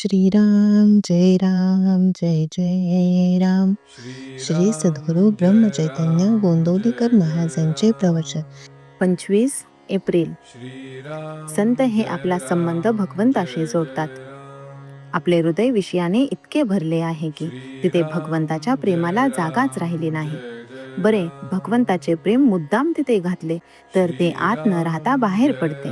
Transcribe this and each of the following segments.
श्रीराम जय राम जय जय राम. श्री सद्गुरु ब्रह्मचैतन्य गोंदवलेकर महाराजांचे प्रवचन. 25 एप्रिल. संत हे आपला संबंध भगवंताशी जोडतात. आपले हृदय विषयाने इतके भरले आहे की तिथे भगवंताच्या प्रेमाला जागाच राहिली नाही. बरे, भगवंताचे प्रेम मुद्दाम तिथे घातले तर ते आत न राहता बाहेर पडते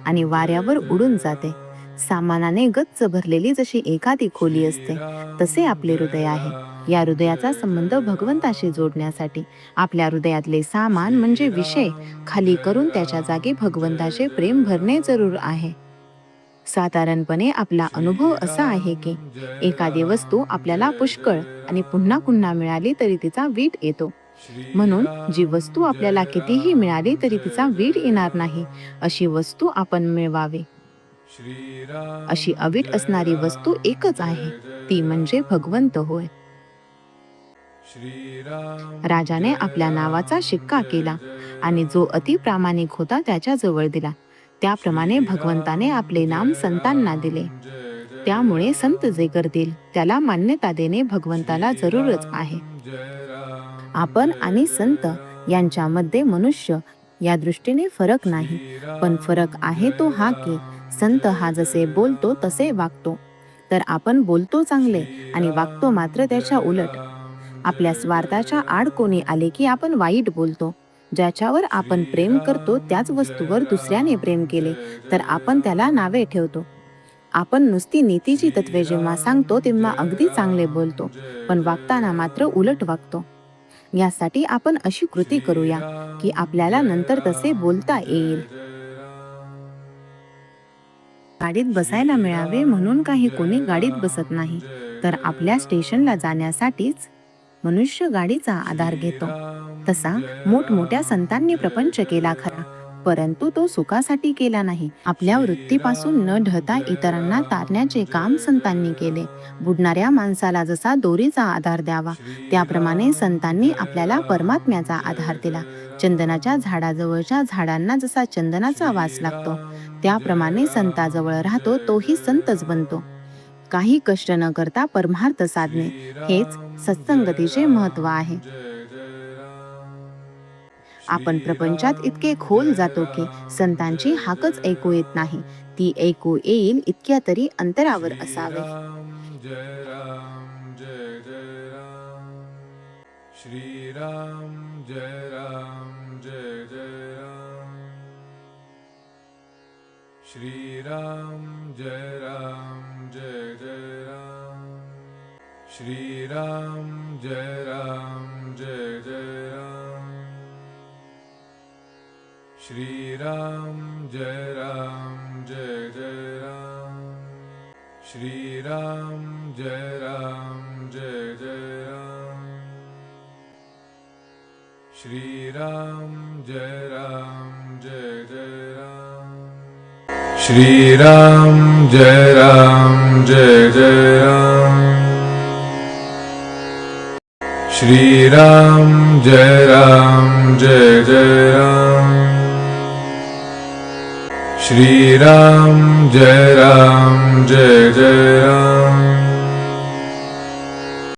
आणि वाऱ्यावर उडून जाते. सामानाने गच्च भरलेली जशी एखादी खोली असते तसे आपले हृदय आहे. या हृदयाचा संबंध भगवंताशी जोडण्यासाठी आपल्या हृदयातले सामान म्हणजे विषय खाली करून त्याच्या जागी भगवंताचे प्रेम भरणे जरूर आहे. साधारणपणे आपला अनुभव असा आहे की एखादी वस्तू आपल्याला पुष्कळ आणि पुन्हा पुन्हा मिळाली तरी तिचा वीट येतो. म्हणून जी वस्तू आपल्याला कितीही मिळाली तरी तिचा वीट येणार नाही अशी वस्तू आपण मिळवावी. अशी अवीट असणारी वस्तू एकच आहे, ती म्हणजे भगवंत होय. राजाने आपल्या नावाचा शिक्का केला आणि जो अति प्रामाणिक होता त्याच्या जवळ दिला. त्याप्रमाणे भगवंताने आपले नाम संतांना दिले. त्यामुळे संत जे करतील त्याला मान्यता देणे भगवंताला जरूरच आहे. आपण आणि संत यांच्यामध्ये मनुष्य या दृष्टीने फरक नाही, पण फरक आहे तो हा की संत हा जसे बोलतो तसे वागतो, तर आपण बोलतो चांगले आणि वागतो मात्र त्याच्या उलट. आपल्या स्वार्थाच्या आड कोणी आले की आपण वाईट बोलतो. ज्याच्यावर आपण प्रेम करतो त्याच वस्तूवर दुसऱ्याने प्रेम केले तर आपण त्याला नावे ठेवतो. आपण नुसती नीतीची तत्वे जेव्हा सांगतो तेव्हा अगदी चांगले बोलतो, पण वागताना मात्र उलट वागतो. यासाठी आपण अशी कृती करूया की आपल्याला नंतर तसे बोलता येईल. गाडीत बसायला मिळावे म्हणून काही कोणी गाडीत बसत नाही, तर आपल्या स्टेशनला जाण्यासाठीच मनुष्य गाडीचा आधार घेतो. तसा मोठमोठ्या संतांनी प्रपंच केला खरा, परंतु तो सुखासाठी केला नाही. आपल्या वृत्तीपासून न ढळता इतरांना तारण्याचे काम संतांनी केले. बुडणाऱ्या माणसाला जसा दोरीचा आधार द्यावा त्याप्रमाणे संतांनी आपल्याला परमात्म्याचा आधार दिला. चंदनाच्या झाडाजवळच्या झाडांना जसा चंदनाचा वास लागतो त्याप्रमाणे संताजवळ राहतो तोही संतच बनतो. काही कष्ट न करता परमार्थ साधणे हेच सत्संगतीचे महत्त्व आहे. आपण प्रपंचात इतके खोल जातो की संतांची हाकच ऐकू येत नाही. ती ऐकू येईल इतक्या तरी अंतरावर असावे. श्रीराम जय राम जय जय राम. श्रीराम जय राम जय जय राम. श्रीराम जय राम जय जय राम. श्रीराम जय राम जय जय राम. श्रीराम जय राम जय जय राम. श्रीराम जय राम जय जय राम. श्रीराम जय राम जय जय राम. श्रीराम जय राम जय जय राम. श्रीराम जय राम जय जय राम.